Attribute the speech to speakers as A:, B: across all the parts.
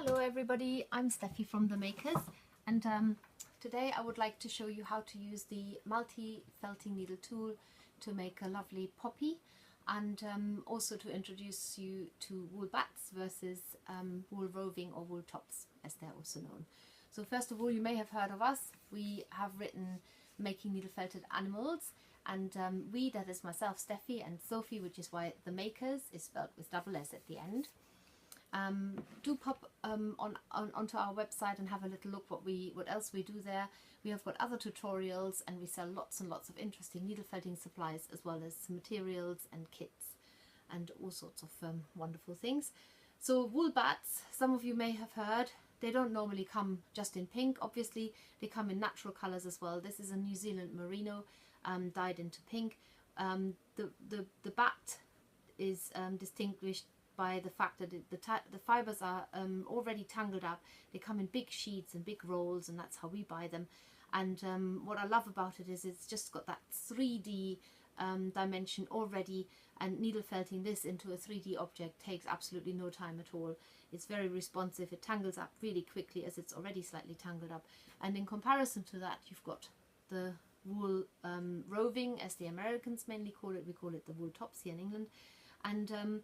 A: Hello everybody, I'm Steffi from The Makers, and today I would like to show you how to use the multi-felting needle tool to make a lovely poppy, and also to introduce you to wool bats versus wool roving or wool tops, as they're also known. So first of all, you may have heard of us. We have written Making Needle Felted Animals, and we, that is myself, Steffi, and Sophie, which is why The Makers is spelled with double S at the end. Do pop onto our website and have a little look what else we do there. We have got other tutorials, and we sell lots and lots of interesting needle felting supplies, as well as materials and kits and all sorts of wonderful things. So wool bats, some of you may have heard, they don't normally come just in pink. Obviously they come in natural colours as well. This is a New Zealand merino dyed into pink. The bat is distinguished by the fact that the fibres are already tangled up. They come in big sheets and big rolls, and that's how we buy them. And what I love about it is it's just got that 3D dimension already, and needle felting this into a 3D object takes absolutely no time at all. It's very responsive. It tangles up really quickly as it's already slightly tangled up. And in comparison to that, you've got the wool roving, as the Americans mainly call it. We call it the wool tops here in England. And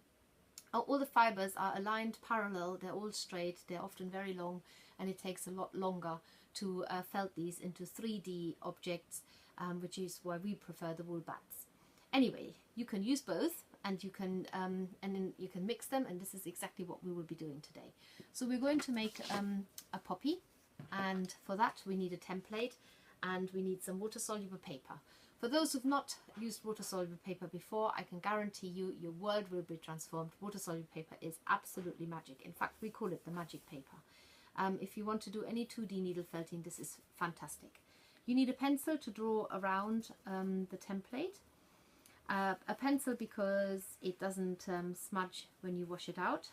A: all the fibres are aligned parallel, they're all straight, they're often very long, and it takes a lot longer to felt these into 3D objects, which is why we prefer the wool bats. Anyway, you can use both, and you can and then you can mix them, and this is exactly what we will be doing today. So we're going to make a poppy, and for that we need a template, and we need some water-soluble paper. For those who've not used water-soluble paper before, I can guarantee you your world will be transformed. Water-soluble paper is absolutely magic. In fact, we call it the magic paper. If you want to do any 2D needle felting, this is fantastic. You need a pencil to draw around the template. A pencil because it doesn't smudge when you wash it out.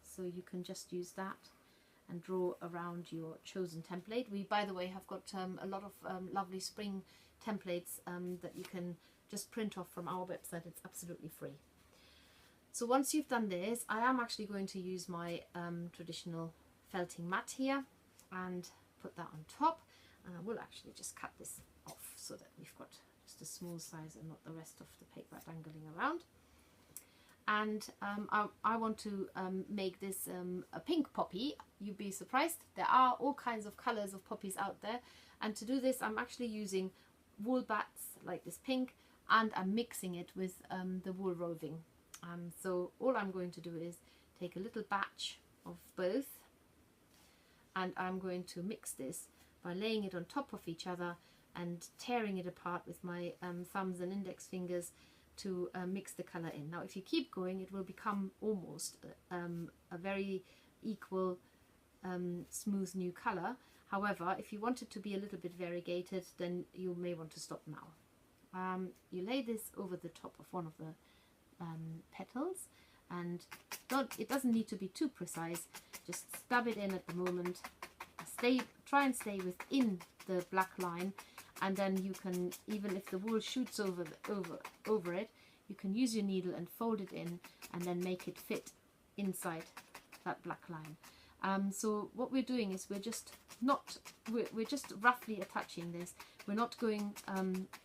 A: So you can just use that and draw around your chosen template. We, by the way, have got a lot of lovely spring templates that you can just print off from our website. It's absolutely free. So once you've done this, I am actually going to use my traditional felting mat here and put that on top, and I will actually just cut this off so that we've got just a small size and not the rest of the paper dangling around. And I want to make this a pink poppy. You'd be surprised, there are all kinds of colors of poppies out there, and to do this I'm actually using wool bats like this pink, and I'm mixing it with the wool roving. So all I'm going to do is take a little batch of both, and I'm going to mix this by laying it on top of each other and tearing it apart with my thumbs and index fingers to mix the color in. Now if you keep going, it will become almost a very equal smooth new color. However, if you want it to be a little bit variegated, then you may want to stop now. You lay this over the top of one of the petals, and it doesn't need to be too precise. Just stab it in at the moment. Try and stay within the black line, and then you can, even if the wool shoots over it, you can use your needle and fold it in, and then make it fit inside that black line. So what we're doing is we're just roughly attaching this. We're not going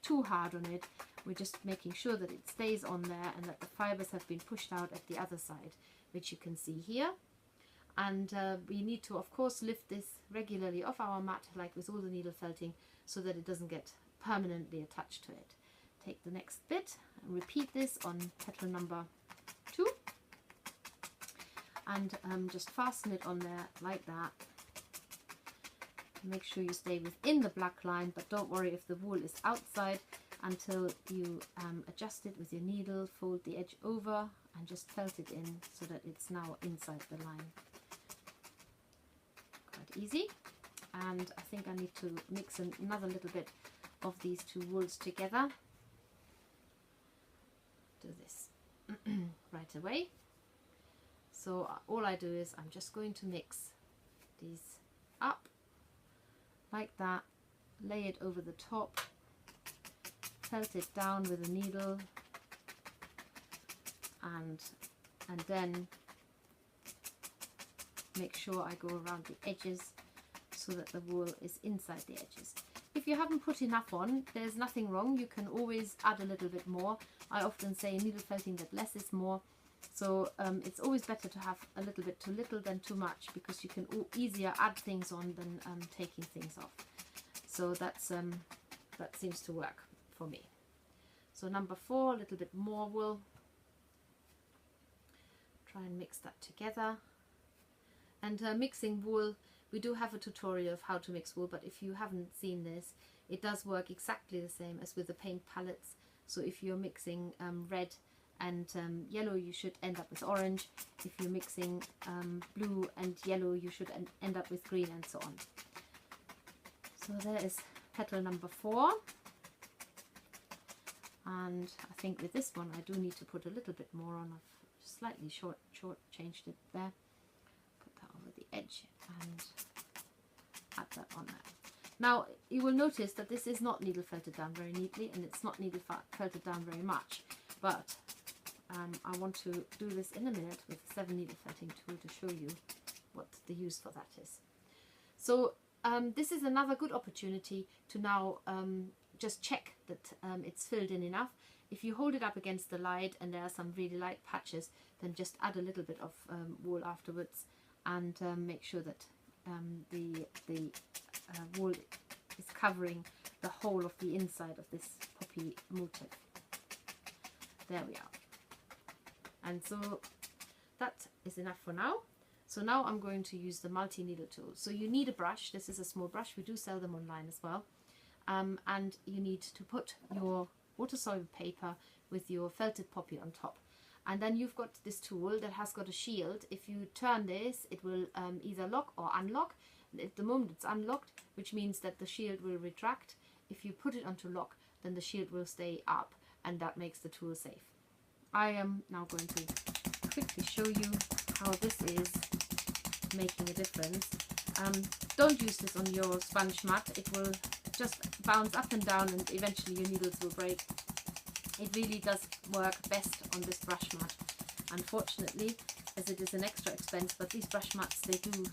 A: too hard on it. We're just making sure that it stays on there and that the fibers have been pushed out at the other side, which you can see here. And we need to, of course, lift this regularly off our mat, like with all the needle felting, so that it doesn't get permanently attached to it. Take the next bit and repeat this on petal number 2. And just fasten it on there like that. Make sure you stay within the black line, but don't worry if the wool is outside until you adjust it with your needle, fold the edge over and just felt it in so that it's now inside the line. Quite easy. And I think I need to mix another little bit of these two wools together. Do this right away. So all I do is I'm just going to mix these up like that, lay it over the top, felt it down with a needle, and then make sure I go around the edges so that the wool is inside the edges. If you haven't put enough on, there's nothing wrong. You can always add a little bit more. I often say in needle felting that less is more. So it's always better to have a little bit too little than too much, because you can easier add things on than taking things off. So that's that seems to work for me. So number 4, a little bit more wool. Try and mix that together. And mixing wool, we do have a tutorial of how to mix wool, but if you haven't seen this, it does work exactly the same as with the paint palettes. So if you're mixing red and yellow, you should end up with orange. If you're mixing blue and yellow, you should end up with green, and so on. So there is petal number 4. And I think with this one I do need to put a little bit more on. I've slightly short changed it there. Put that over the edge and add that on there. Now you will notice that this is not needle felted down very neatly, and it's not needle felted down very much, but I want to do this in a minute with the 7 needle felting tool to show you what the use for that is. So this is another good opportunity to now just check that it's filled in enough. If you hold it up against the light and there are some really light patches, then just add a little bit of wool afterwards, and make sure that the wool is covering the whole of the inside of this poppy motif. There we are. And so that is enough for now. So now I'm going to use the multi-needle tool. So you need a brush. This is a small brush. We do sell them online as well. And you need to put your water-soluble paper with your felted poppy on top. And then you've got this tool that has got a shield. If you turn this, it will either lock or unlock. And at the moment it's unlocked, which means that the shield will retract. If you put it onto lock, then the shield will stay up, and that makes the tool safe. I am now going to quickly show you how this is making a difference. Don't use this on your sponge mat. It will just bounce up and down, and eventually your needles will break. It really does work best on this brush mat, unfortunately, as it is an extra expense, but these brush mats, they do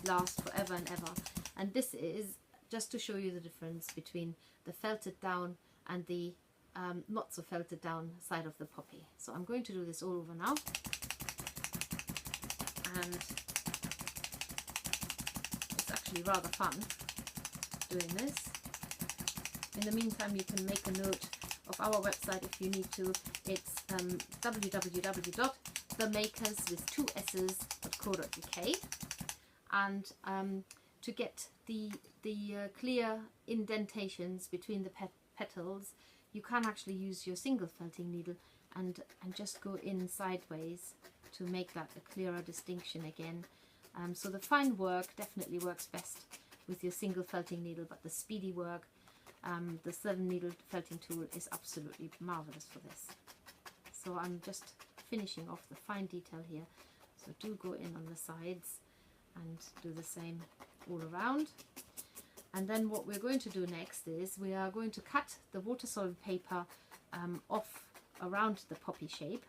A: last forever and ever. And this is just to show you the difference between the felted down and the not so felted down side of the poppy. So I'm going to do this all over now, and it's actually rather fun doing this. In the meantime, you can make a note of our website if you need to. It's www.themakers.co.uk, and to get the clear indentations between the petals, you can actually use your single felting needle and just go in sideways to make that a clearer distinction again. So the fine work definitely works best with your single felting needle, but the speedy work, the 7 needle felting tool is absolutely marvelous for this. So I'm just finishing off the fine detail here, so do go in on the sides and do the same all around. And then what we're going to do next is we are going to cut the water-soluble paper off around the poppy shape.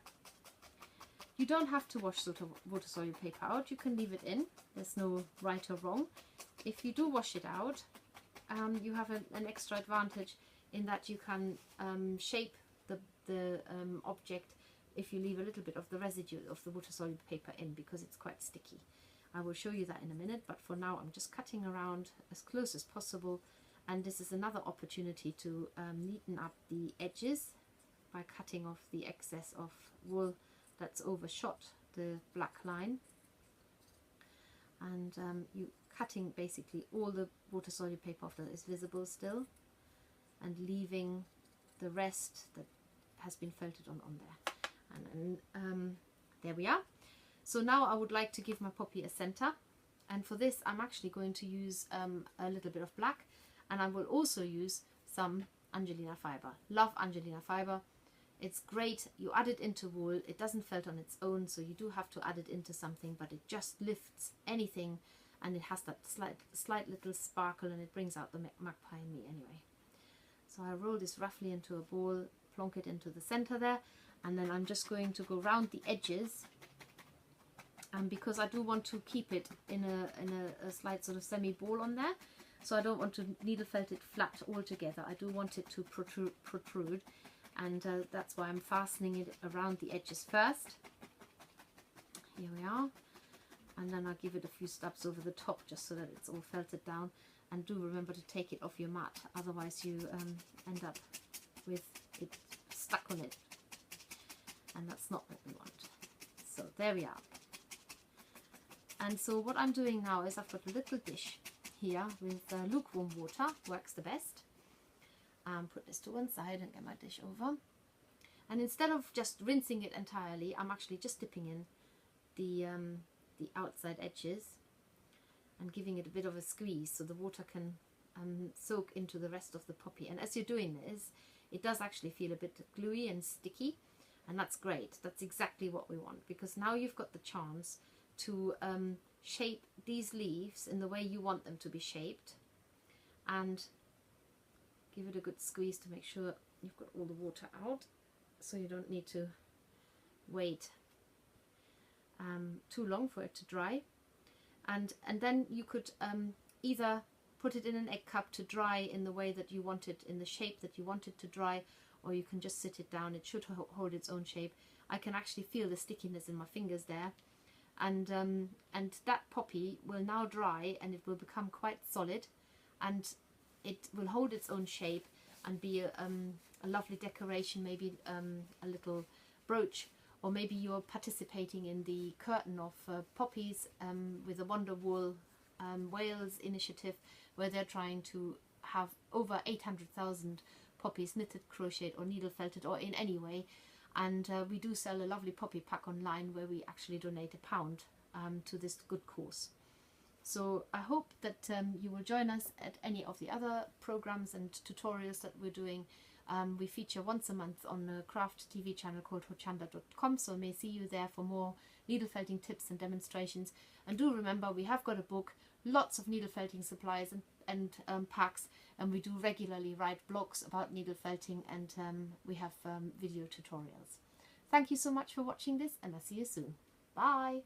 A: You don't have to wash water-soluble paper out, you can leave it in. There's no right or wrong. If you do wash it out, you have an extra advantage in that you can shape the object if you leave a little bit of the residue of the water-soluble paper in, because it's quite sticky. I will show you that in a minute, but for now I'm just cutting around as close as possible, and this is another opportunity to neaten up the edges by cutting off the excess of wool that's overshot the black line, and you cutting basically all the water-soluble paper off that is visible still, and leaving the rest that has been felted on there. And there we are. So now I would like to give my poppy a center, and for this I'm actually going to use a little bit of black, and I will also use some Angelina fiber. Love Angelina fiber. It's great. You add it into wool, it doesn't felt on its own, so you do have to add it into something, but it just lifts anything, and it has that slight little sparkle, and it brings out the magpie in me anyway. So I roll this roughly into a ball, plonk it into the center there, and then I'm just going to go round the edges because I do want to keep it in a slight sort of semi-ball on there. So I don't want to needle felt it flat altogether. I do want it to protrude, and that's why I'm fastening it around the edges first. Here we are. And then I'll give it a few stabs over the top just so that it's all felted down. And do remember to take it off your mat, otherwise you end up with it stuck on it. And that's not what we want. So there we are. And so what I'm doing now is I've got a little dish here with lukewarm water, works the best. Put this to one side and get my dish over. And instead of just rinsing it entirely, I'm actually just dipping in the outside edges and giving it a bit of a squeeze so the water can soak into the rest of the poppy. And as you're doing this, it does actually feel a bit gluey and sticky, and that's great. That's exactly what we want, because now you've got the chance to shape these leaves in the way you want them to be shaped, and give it a good squeeze to make sure you've got all the water out, so you don't need to wait too long for it to dry. And then you could either put it in an egg cup to dry in the way that you want it, in the shape that you want it to dry, or you can just sit it down. It should hold its own shape. I can actually feel the stickiness in my fingers there, and that poppy will now dry and it will become quite solid, and it will hold its own shape and be a lovely decoration, maybe a little brooch. Or maybe you're participating in the curtain of Poppies with the Wonder Wool Wales initiative, where they're trying to have over 800,000 poppies knitted, crocheted or needle felted or in any way. And we do sell a lovely poppy pack online where we actually donate £1 to this good cause. So I hope that you will join us at any of the other programs and tutorials that we're doing. We feature once a month on a craft TV channel called hochanda.com, so I may see you there for more needle felting tips and demonstrations. And do remember, we have got a book, lots of needle felting supplies and packs, and we do regularly write blogs about needle felting, and we have video tutorials. Thank you so much for watching this, and I'll see you soon. Bye!